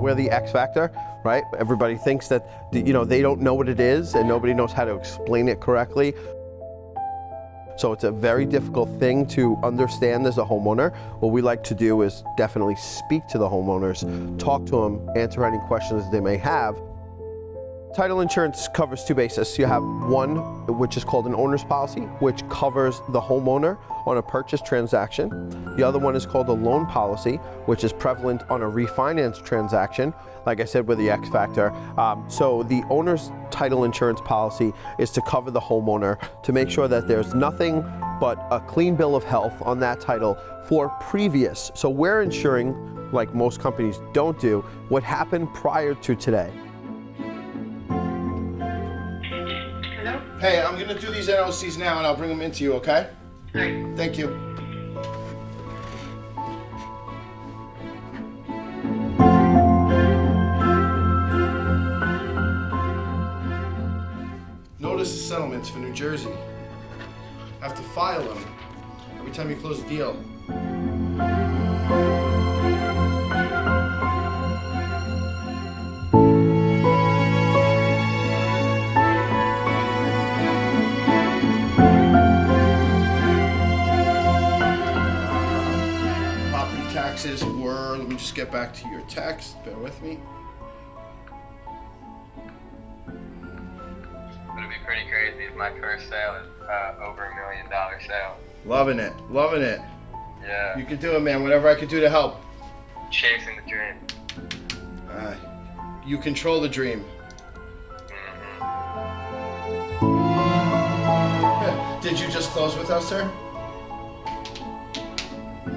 We're the X factor, right? Everybody thinks that, they don't know what it is and nobody knows how to explain it correctly. So it's a very difficult thing to understand as a homeowner. What we like to do is definitely speak to the homeowners, talk to them, answer any questions they may have. Title insurance covers two bases. You have one, which is called an owner's policy, which covers the homeowner on a purchase transaction. The other one is called a loan policy, which is prevalent on a refinance transaction. Like I said, with the X factor. So the owner's title insurance policy is to cover the homeowner to make sure that there's nothing but a clean bill of health on that title for previous. So we're insuring, like most companies don't do, what happened prior to today. Hey, I'm gonna do these NOCs now and I'll bring them into you, okay? All right. Thank you. Notice the settlements for New Jersey. I have to file them every time you close a deal. Taxes were, let me just get back to your text, bear with me. It'll be pretty crazy if my first sale is over $1 million sale. Loving it, loving it. Yeah. You can do it, man, whatever I can do to help. Chasing the dream. You control the dream. Did you just close with us, sir?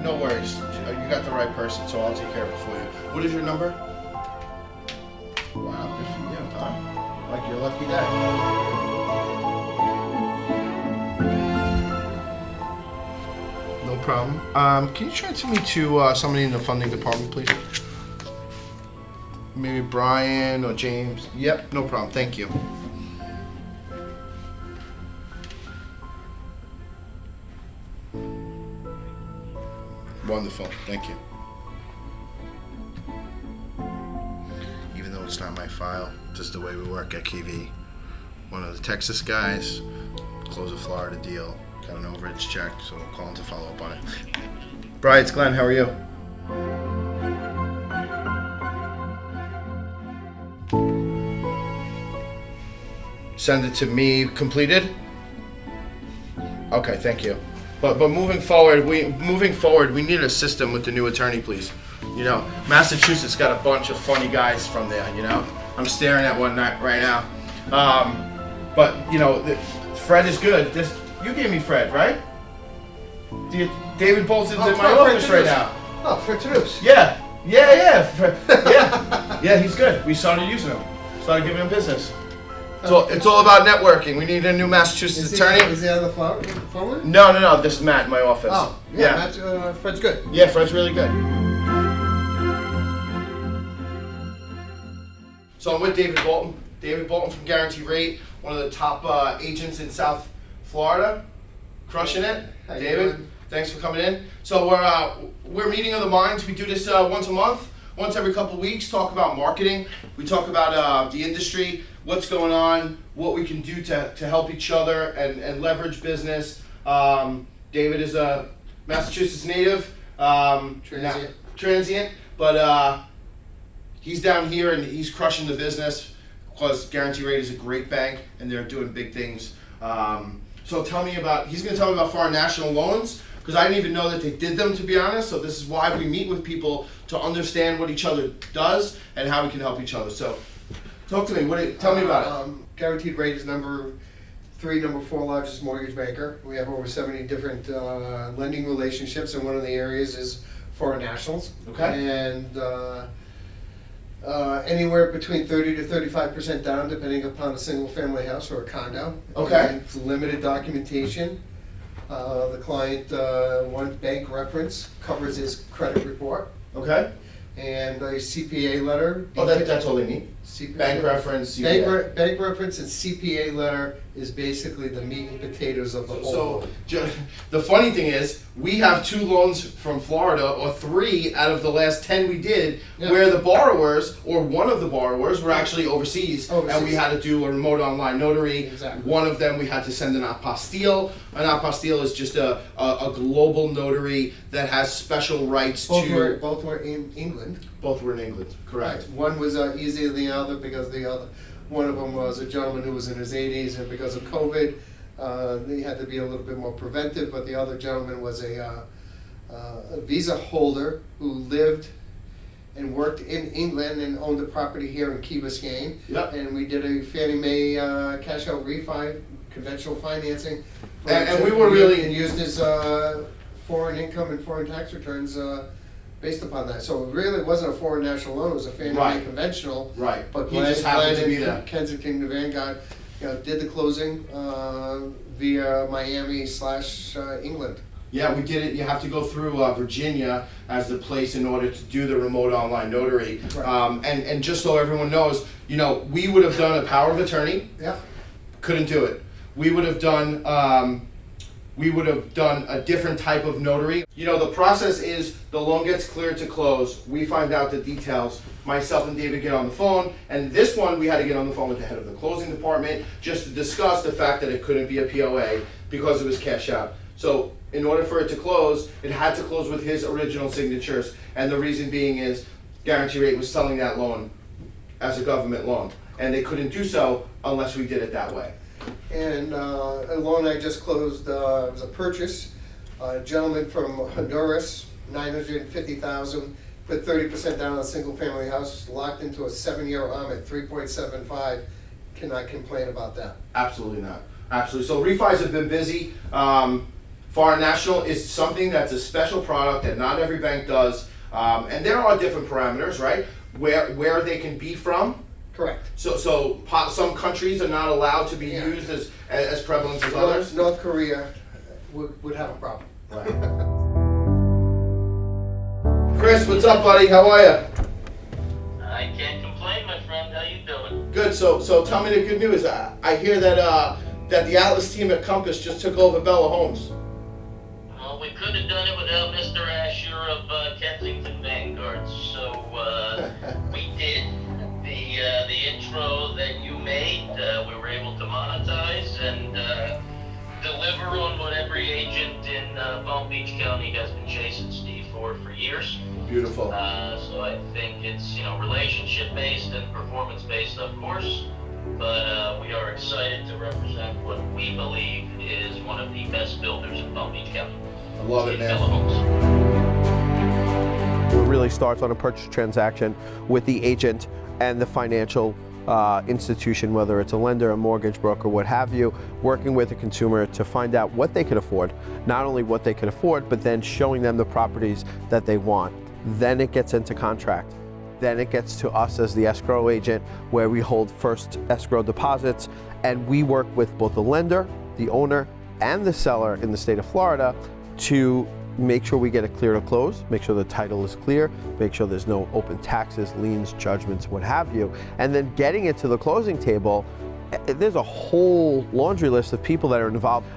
No worries. You got the right person, so I'll take care of it for you. What is your number? Wow, good for you, huh? Like your lucky day. No problem. Can you transfer me to somebody in the funding department, please? Maybe Brian or James. Yep, no problem. Thank you. Wonderful, thank you. Even though it's not my file, this is the way we work at KV. One of the Texas guys, close a Florida deal, got an overage check, so I'm calling to follow up on it. Brian, it's Glenn, how are you? Send it to me completed? Okay, thank you. But moving forward, we need a system with the new attorney, please. Massachusetts got a bunch of funny guys from there. I'm staring at one right now. But Fred is good. You gave me Fred, right? David Bolton's in my office right now. Oh, Fred Toulouse. Yeah. Fred, yeah, he's good. We started using him. Started giving him business. It's all about networking. We need a new Massachusetts attorney. Is he on the phone? No. This is Matt in my office. Oh, yeah. Fred's good. Yeah, Fred's really good. So I'm with David Bolton. David Bolton from Guarantee Rate, one of the top agents in South Florida. Crushing it. How you David, doing? thanks for coming in. So we're meeting of the minds. We do this once a month, once every couple weeks. Talk about marketing. We talk about the industry, what's going on, what we can do to help each other and leverage business. David is a Massachusetts native, transient, but he's down here and he's crushing the business because Guarantee Rate is a great bank and they're doing big things. So he's going to tell me about foreign national loans because I didn't even know that they did them, to be honest. So this is why we meet with people to understand what each other does and how we can help each other. So talk to me. Tell me about it. Guaranteed Rate is number 3, number 4 largest mortgage banker. We have over 70 different lending relationships, and one of the areas is foreign nationals. Okay. And anywhere between 30 to 35% down, depending upon a single-family house or a condo. Okay. And it's limited documentation. The client, one bank reference covers his credit report. Okay. And a CPA letter. Oh, that's all they need? Bank reference, Bank reference and CPA letter is basically the meat and potatoes of the whole. So the funny thing is, we have 2 loans from Florida, or 3 out of the last 10 we did, where the borrowers, or one of the borrowers, were actually overseas. And we had to do a remote online notary. Exactly. One of them we had to send an apostille. An apostille is just a global notary that has special rights to. Both were in England. Both were in England, correct. One was easier than the other because one of them was a gentleman who was in his 80s, and because of COVID, they had to be a little bit more preventive. But the other gentleman was a visa holder who lived and worked in England and owned a property here in Key Biscayne. Yep. And we did a Fannie Mae cash out refi, conventional financing. And we were really and used his foreign income and foreign tax returns. Based upon that, so it really wasn't a foreign national loan; it was a Fannie Mae conventional. Right. But he just happened to be there. Kensington Vanguard, did the closing via Miami/England. Yeah, we did it. You have to go through Virginia as the place in order to do the remote online notary. Right. And just so everyone knows, we would have done a power of attorney. Yeah. Couldn't do it. We would have done a different type of notary. The process is the loan gets cleared to close. We find out the details. Myself and David get on the phone, and this one we had to get on the phone with the head of the closing department just to discuss the fact that it couldn't be a POA because it was cash out. So in order for it to close, it had to close with his original signatures, and the reason being is Guarantee Rate was selling that loan as a government loan, and they couldn't do so unless we did it that way. And a loan I just closed was a purchase. A gentleman from Honduras, $950,000, put 30% down on a single-family house, locked into a 7-year ARM at 3.75. Cannot complain about that. Absolutely not. Absolutely. So refis have been busy. Foreign National is something that's a special product that not every bank does, and there are different parameters, right? Where they can be from. Correct. So some countries are not allowed to be used as prevalent as others. North Korea would have a problem. Right. Chris, what's up, buddy? How are you? I can't complain, my friend. How you doing? Good. So tell me the good news. I hear that the Atlas team at Compass just took over Bella Homes. Well, we could have done it without Mr. Asher of Kensington Vanguard, so we did. The intro that you made, we were able to monetize and deliver on what every agent in Palm Beach County has been chasing Steve for years. Beautiful. So I think it's relationship based and performance based, of course, but we are excited to represent what we believe is one of the best builders in Palm Beach County. I love it, man. It really starts on a purchase transaction with the agent and the financial institution, whether it's a lender, a mortgage broker, what have you, working with the consumer to find out what they could afford, not only what they could afford, but then showing them the properties that they want. Then it gets into contract. Then it gets to us as the escrow agent, where we hold first escrow deposits, and we work with both the lender, the owner, and the seller in the state of Florida to make sure we get it clear to close, make sure the title is clear, make sure there's no open taxes, liens, judgments, what have you. And then getting it to the closing table, there's a whole laundry list of people that are involved.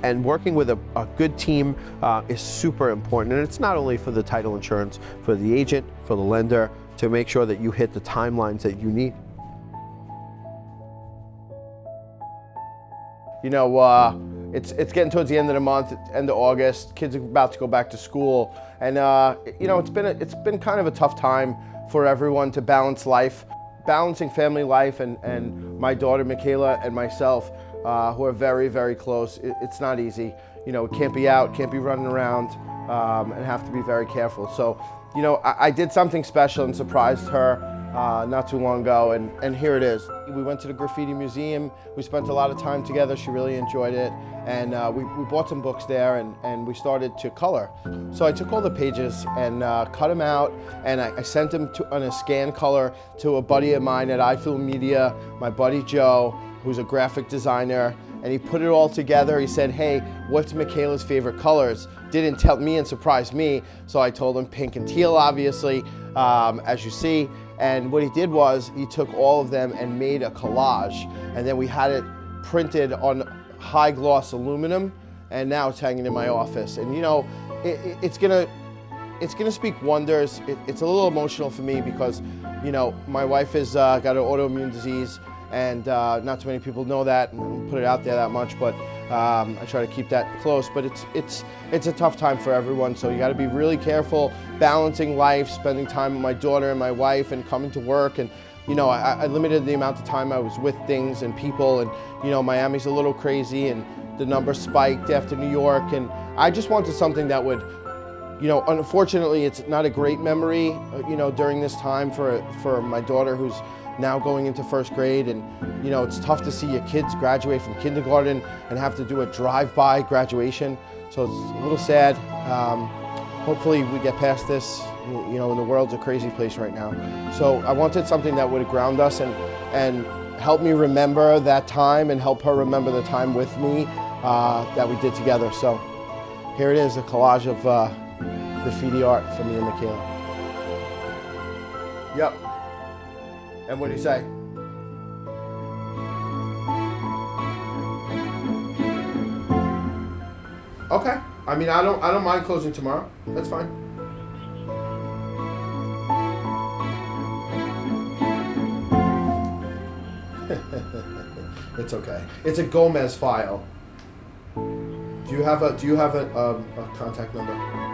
And working with a good team is super important. And it's not only for the title insurance, for the agent, for the lender, to make sure that you hit the timelines that you need. It's getting towards the end of the month, end of August. Kids are about to go back to school, and it's been kind of a tough time for everyone to balance life, balancing family life, and my daughter Michaela and myself, who are very, very close. It's not easy. We can't be out, can't be running around, and have to be very careful. So, I did something special and surprised her not too long ago, and here it is. We went to the graffiti museum. We spent a lot of time together. She really enjoyed it, and we bought some books there, and we started to color. So I took all the pages and cut them out, and I sent them on a scan color to a buddy of mine at iFilm Media, my buddy Joe, who's a graphic designer, and he put it all together. He said, "Hey, what's Michaela's favorite colors?" Didn't tell me and surprised me, so I told him pink and teal, obviously, as you see. And what he did was he took all of them and made a collage, and then we had it printed on high gloss aluminum, and now it's hanging in my office. And you know, it's gonna speak wonders. It's a little emotional for me because, you know, my wife has got an autoimmune disease, and not too many people know that and put it out there that much, but I try to keep that close. But it's a tough time for everyone, so you got to be really careful balancing life, spending time with my daughter and my wife, and coming to work. And you know, I limited the amount of time I was with things and people, and you know, Miami's a little crazy, and the numbers spiked after New York, and I just wanted something that would, you know, unfortunately, it's not a great memory, you know, during this time for my daughter who's now going into first grade. And, you know, it's tough to see your kids graduate from kindergarten and have to do a drive-by graduation. So it's a little sad. Hopefully we get past this, you know, and the world's a crazy place right now. So I wanted something that would ground us and help me remember that time and help her remember the time with me that we did together. So here it is, a collage of graffiti art for me and Michaela. Yep. And what do you say? Okay. I mean, I don't mind closing tomorrow. That's fine. It's okay. It's a Gomez file. Do you have a contact number?